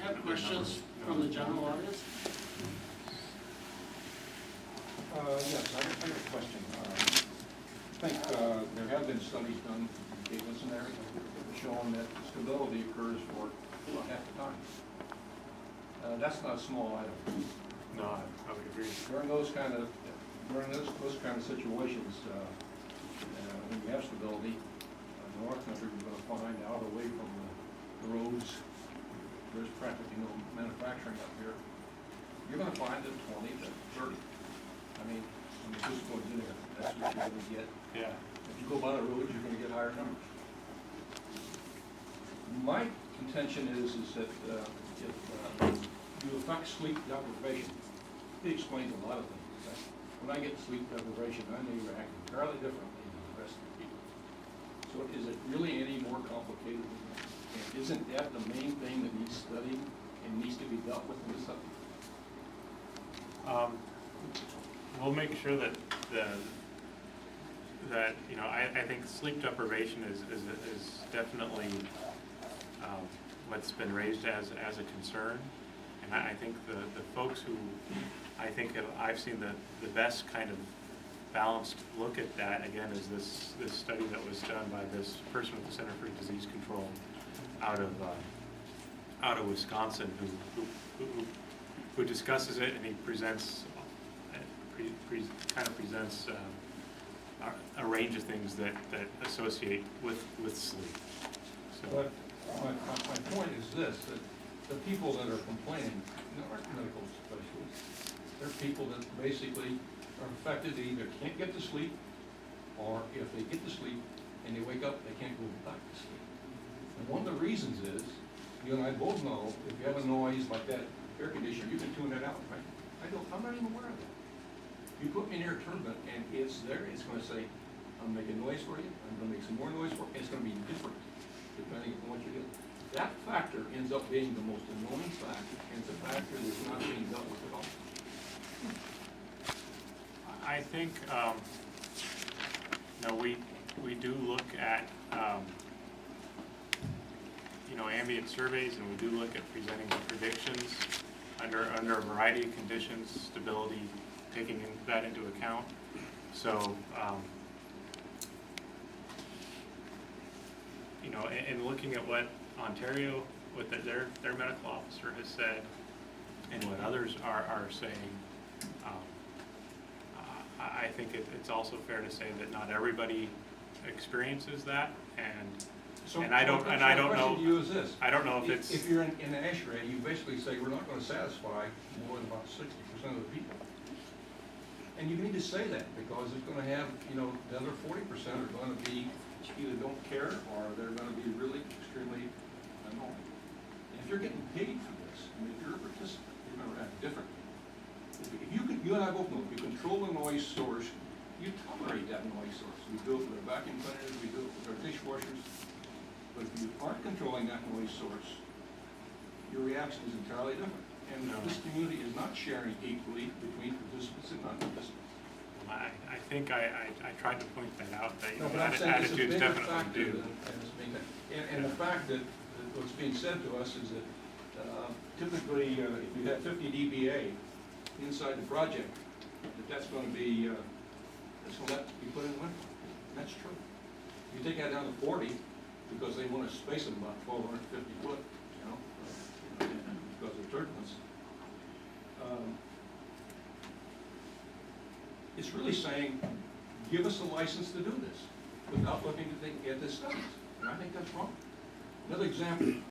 have questions from the general audience? Yes, I got a question. I think there have been studies done in the Davidson area showing that stability occurs for about half the time. That's not a small item. No, I would agree. During those kind of situations, when you have stability, in our country, we're going to find out away from the roads. There's practically no manufacturing up here. You're going to find that 20 to 30. I mean, when the just goes in there, that's what you're going to get. Yeah. If you go by the roads, you're going to get higher numbers. My contention is that if you affect sleep deprivation, it explains a lot of things. When I get sleep deprivation, I may react entirely differently than the rest of the people. So is it really any more complicated than that? And isn't that the main thing that needs studying and needs to be dealt with in this subject? We'll make sure that you know, I think sleep deprivation is definitely what's been raised as a concern, and I think the folks who I've seen the best kind of balanced look at that again is this study that was done by this person with the Center for Disease Control out of Wisconsin who discusses it, and he presents a range of things that associate with sleep. So. But my point is this, that the people that are complaining aren't medical specialists. They're people that basically are affected, they either can't get to sleep, or if they get to sleep and they wake up, they can't go back to sleep. And one of the reasons is, you and I both know, if you have a noise like that air conditioner, you can tune that out, right? I'm not even aware of that. You put me near a turbine and it's there, it's going to say, I'm making noise for you, I'm going to make some more noise for you, and it's going to be different depending on what you do. That factor ends up being the most annoying factor, and it's a factor that's not being dealt with at all. I think we do look at ambient surveys, and we do look at presenting predictions under a variety of conditions, stability, taking that into account. So and looking at what Ontario, what their medical officer has said, and what others are saying, I think it's also fair to say that not everybody experiences that, and I don't know. To you is this. I don't know if it's. If you're in an ASHRAE, you basically say we're not going to satisfy more than about 60% of the people. And you need to say that because it's going to have, the other 40% are going to be either don't care or they're going to be really extremely annoying. And if you're getting paid for this, I mean, if you're a participant, you're going to act differently. If you and I both know, if you control the noise source, you tolerate that noise source. We do it with our vacuum cleaners, we do it with our dishwashers. But if you aren't controlling that noise source, your reaction is entirely different. And this community is not sharing equally between participants and non-participants. I think I tried to point that out, that It's attitudes a definitely do. And the fact that what's being said to us is that typically if you have 50 dBA inside the project, that's going to be that's going to have to be put in winter. And that's true. You take that down to 40 because they want to space them about 1,250 foot, because of turbulence. It's really saying, give us a license to do this without looking at the studies. And I think that's wrong. Another example,